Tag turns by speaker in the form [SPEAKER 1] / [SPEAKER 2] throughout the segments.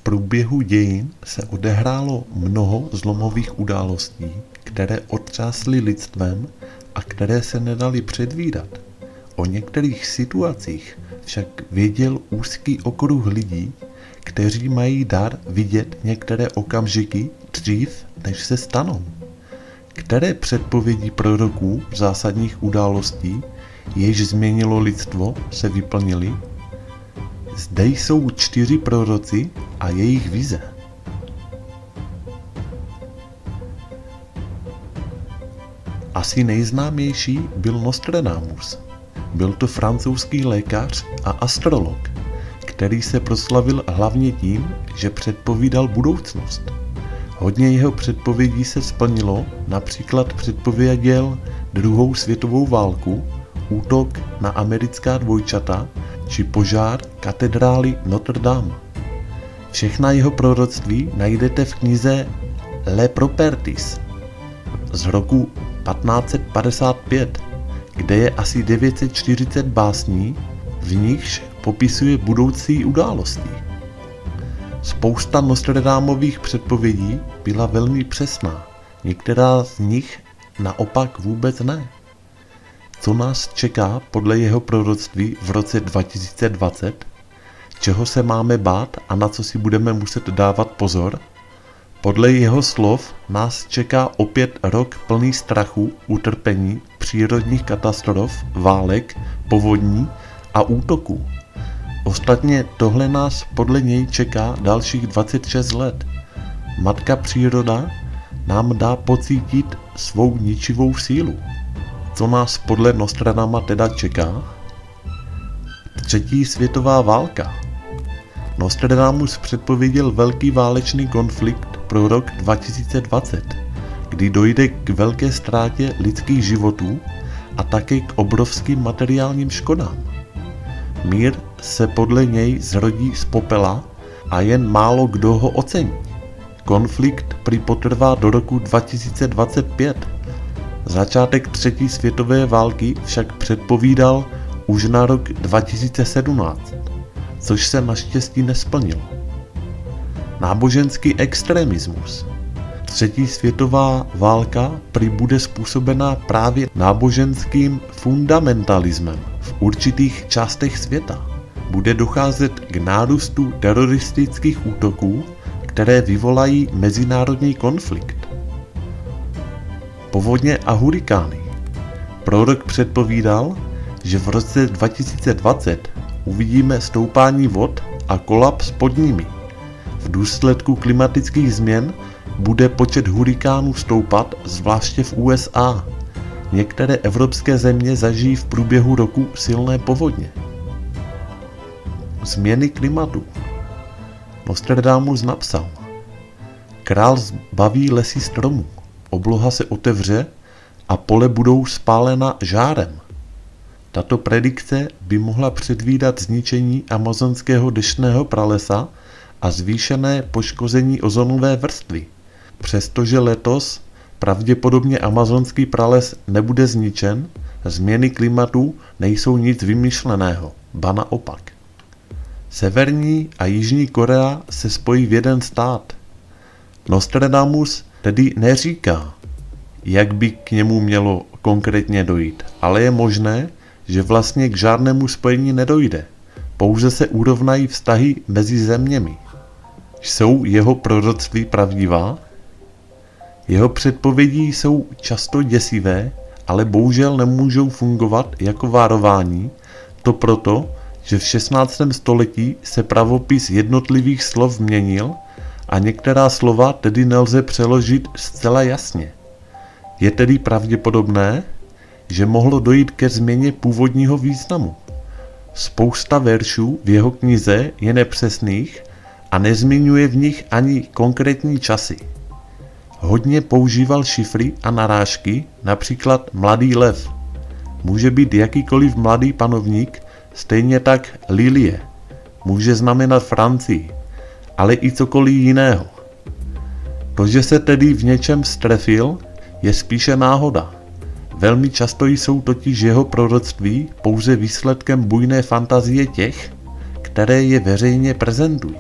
[SPEAKER 1] průběhu dějin se odehrálo mnoho zlomových událostí, které otřásly lidstvem a které se nedaly předvídat. O některých situacích však věděl úzký okruh lidí, kteří mají dar vidět některé okamžiky dřív, než se stanou. Které předpovědi proroků zásadních událostí, jež změnilo lidstvo, se vyplnily? Zde jsou 4 proroci a jejich vize. Asi nejznámější byl Nostradamus. Byl to francouzský lékař a astrolog, který se proslavil hlavně tím, že předpovídal budoucnost. Hodně jeho předpovědí se splnilo, například předpověděl druhou světovou válku, útok na americká dvojčata či požár katedrály Notre Dame. Všechna jeho proroctví najdete v knize Les Properties z roku 1555, kde je asi 940 básní, v nichž popisuje budoucí události. Spousta Nostradamových předpovědí byla velmi přesná, některá z nich naopak vůbec ne. Co nás čeká podle jeho proroctví v roce 2020? Čeho se máme bát a na co si budeme muset dávat pozor? Podle jeho slov nás čeká opět rok plný strachu, utrpení, přírodních katastrof, válek, povodní a útoků. Ostatně tohle nás podle něj čeká dalších 26 let. Matka příroda nám dá pocítit svou ničivou sílu. Co nás podle Nostradama teda čeká? 3. světová válka. Nostradamus předpověděl velký válečný konflikt pro rok 2020, kdy dojde k velké ztrátě lidských životů a také k obrovským materiálním škodám. Mír se podle něj zrodí z popela a jen málo kdo ho ocení. Konflikt prý potrvá do roku 2025. Začátek 3. světové války však předpovídal už na rok 2017, což se naštěstí nesplnilo. Náboženský extremismus. 3. světová válka prý bude způsobena právě náboženským fundamentalismem v určitých částech světa. Bude docházet k nárůstu teroristických útoků, které vyvolají mezinárodní konflikt. Povodně a hurikány. Prorok předpovídal, že v roce 2020 uvidíme stoupání vod a kolaps pod nimi. V důsledku klimatických změn bude počet hurikánů stoupat, zvláště v USA. Některé evropské země zažijí v průběhu roku silné povodně. Změny klimatu. Nostradamus napsal: Král zbaví lesy stromů, obloha se otevře a pole budou spálena žárem. Tato predikce by mohla předvídat zničení amazonského deštného pralesa a zvýšené poškození ozonové vrstvy. Přestože letos pravděpodobně amazonský prales nebude zničen, změny klimatu nejsou nic vymyšleného, ba naopak. Severní a Jižní Korea se spojí v jeden stát. Nostradamus tedy neříká, jak by k němu mělo konkrétně dojít, ale je možné, že vlastně k žádnému spojení nedojde. Pouze se urovnají vztahy mezi zeměmi. Jsou jeho proroctví pravdivá? Jeho předpovědi jsou často děsivé, ale bohužel nemůžou fungovat jako varování, to proto, že v 16. století se pravopis jednotlivých slov měnil a některá slova tedy nelze přeložit zcela jasně. Je tedy pravděpodobné, že mohlo dojít ke změně původního významu. Spousta veršů v jeho knize je nepřesných a nezmiňuje v nich ani konkrétní časy. Hodně používal šifry a narážky, například mladý lev. Může být jakýkoliv mladý panovník, stejně tak lilie. Může znamenat Francii, ale i cokoliv jiného. To, že se tedy v něčem strefil, je spíše náhoda. Velmi často jsou totiž jeho proroctví pouze výsledkem bujné fantazie těch, které je veřejně prezentují.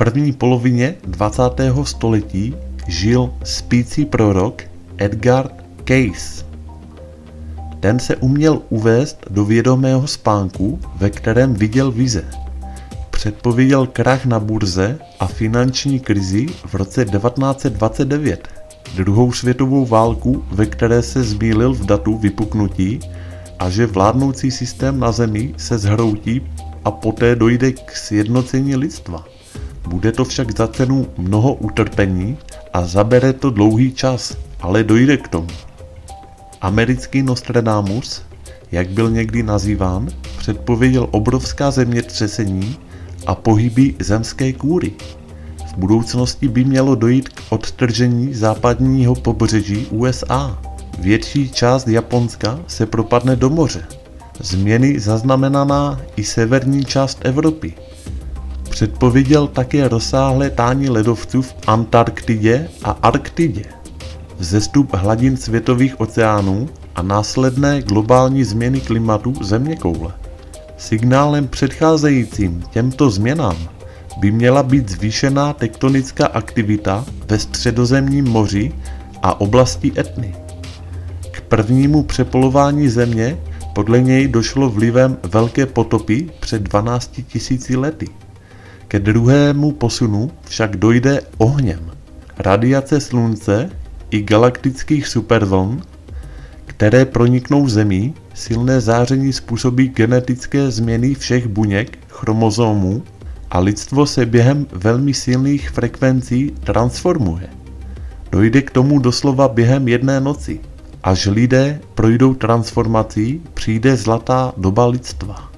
[SPEAKER 1] první polovině 20. století žil spící prorok Edgar Cayce. Ten se uměl uvést do vědomého spánku, ve kterém viděl vize. Předpověděl krach na burze a finanční krizi v roce 1929, druhou světovou válku, ve které se zmýlil v datu vypuknutí, a že vládnoucí systém na Zemi se zhroutí a poté dojde k sjednocení lidstva. Bude to však za cenu mnoho utrpení a zabere to dlouhý čas, ale dojde k tomu. Americký Nostradamus, jak byl někdy nazýván, předpověděl obrovská zemětřesení a pohyby zemské kůry. V budoucnosti by mělo dojít k odtržení západního pobřeží USA. Větší část Japonska se propadne do moře. Změny zaznamenaná i severní část Evropy. Předpověděl také rozsáhlé tání ledovců v Antarktidě a Arktidě, vzestup hladin světových oceánů a následné globální změny klimatu zeměkoule. Signálem předcházejícím těmto změnám by měla být zvýšená tektonická aktivita ve Středozemním moři a oblasti Etny. K prvnímu přepolování země podle něj došlo vlivem velké potopy před 12 000 lety. Ke druhému posunu však dojde ohněm. Radiace slunce i galaktických supervln, které proniknou Zemí, silné záření způsobí genetické změny všech buněk, chromozomů a lidstvo se během velmi silných frekvencí transformuje. Dojde k tomu doslova během jedné noci. Až lidé projdou transformací, přijde zlatá doba lidstva.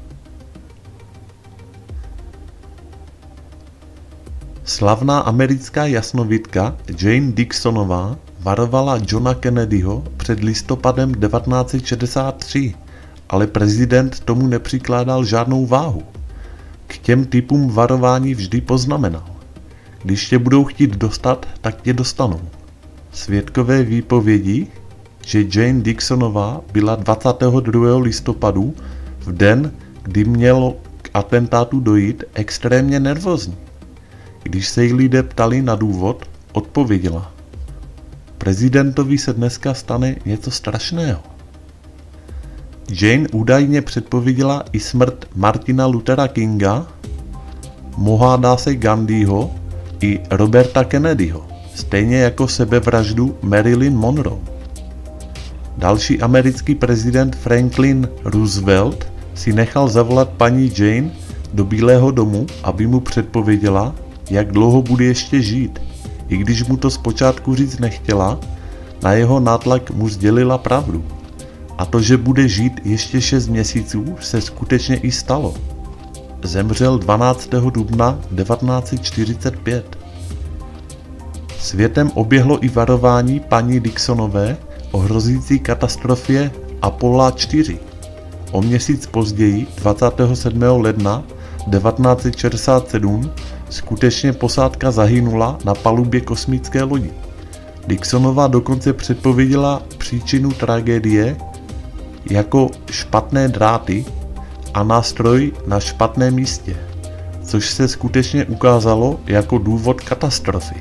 [SPEAKER 1] Slavná americká jasnovidka Jane Dixonová varovala Johna Kennedyho před listopadem 1963, ale prezident tomu nepřikládal žádnou váhu. K těm typům varování vždy poznamenal: když tě budou chtít dostat, tak tě dostanou. Svědkové výpovědi, že Jane Dixonová byla 22. listopadu, v den, kdy mělo k atentátu dojít, extrémně nervózní. Když se jí lidé ptali na důvod, odpověděla: prezidentovi se dneska stane něco strašného. Jane údajně předpověděla i smrt Martina Luthera Kinga, Mohadase Gandhiho i Roberta Kennedyho, stejně jako sebevraždu Marilyn Monroe. Další americký prezident Franklin Roosevelt si nechal zavolat paní Jane do Bílého domu, aby mu předpověděla, jak dlouho bude ještě žít. I když mu to zpočátku říct nechtěla, na jeho nátlak mu sdělila pravdu. A to, že bude žít ještě 6 měsíců, se skutečně i stalo. Zemřel 12. dubna 1945. Světem oběhlo i varování paní Dixonové o hrozící katastrofě Apollo 4. O měsíc později, 27. ledna 1967, skutečně posádka zahynula na palubě kosmické lodi. Dixonova dokonce předpověděla příčinu tragédie jako špatné dráty a nástroj na špatném místě, což se skutečně ukázalo jako důvod katastrofy.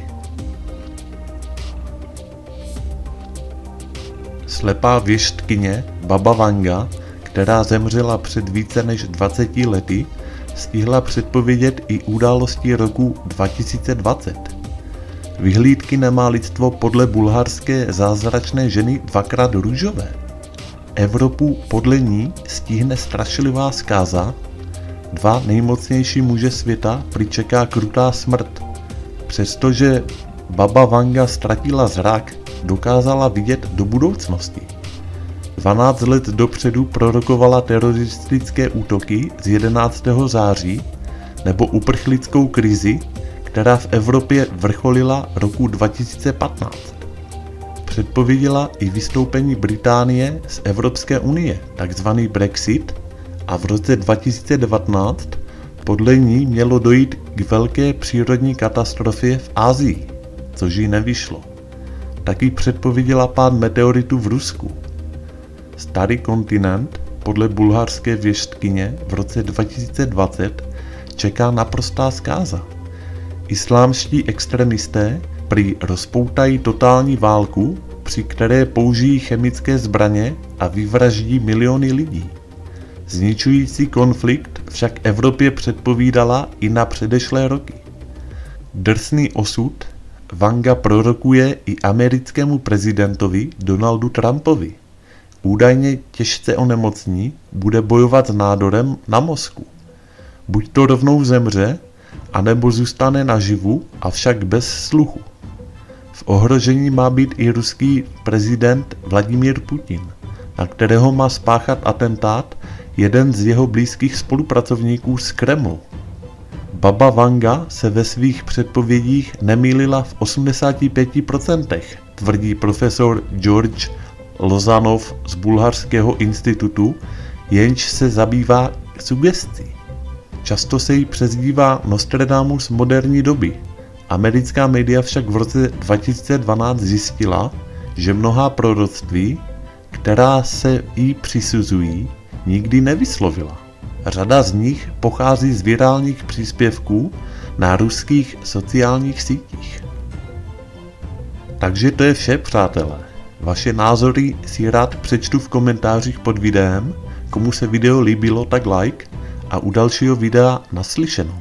[SPEAKER 1] Slepá věštkyně Baba Vanga, která zemřela před více než 20 lety, stihla předpovědět i události roku 2020. Vyhlídky nemá lidstvo podle bulharské zázračné ženy dvakrát růžové. Evropu podle ní stihne strašlivá zkáza, 2 nejmocnější muže světa prý čeká krutá smrt. Přestože Baba Vanga ztratila zrak, dokázala vidět do budoucnosti. 12 let dopředu prorokovala teroristické útoky z 11. září nebo uprchlickou krizi, která v Evropě vrcholila roku 2015. Předpověděla i vystoupení Británie z Evropské unie, takzvaný Brexit, a v roce 2019 podle ní mělo dojít k velké přírodní katastrofě v Asii, což jí nevyšlo. Taky předpověděla pád meteoritu v Rusku. Starý kontinent podle bulharské věštkyně v roce 2020 čeká naprostá zkáza. Islámští extremisté prý rozpoutají totální válku, při které použijí chemické zbraně a vyvraždí miliony lidí. Zničující konflikt však Evropě předpovídala i na předešlé roky. Drsný osud Vanga prorokuje i americkému prezidentovi Donaldu Trumpovi. Údajně těžce onemocní, bude bojovat s nádorem na mozku. Buď to rovnou zemře, anebo zůstane naživu, avšak bez sluchu. V ohrožení má být i ruský prezident Vladimír Putin, na kterého má spáchat atentát jeden z jeho blízkých spolupracovníků z Kremlu. Baba Vanga se ve svých předpovědích nemýlila v 85%, tvrdí profesor George Lozanov z Bulharského institutu, jenž se zabývá sugestí. Často se jí přezdívá Nostradamus moderní doby. Americká média však v roce 2012 zjistila, že mnohá proroctví, která se jí přisuzují, nikdy nevyslovila. Řada z nich pochází z virálních příspěvků na ruských sociálních sítích. Takže to je vše, přátelé. Vaše názory si rád přečtu v komentářích pod videem. Komu se video líbilo, tak like a u dalšího videa naslyšenou.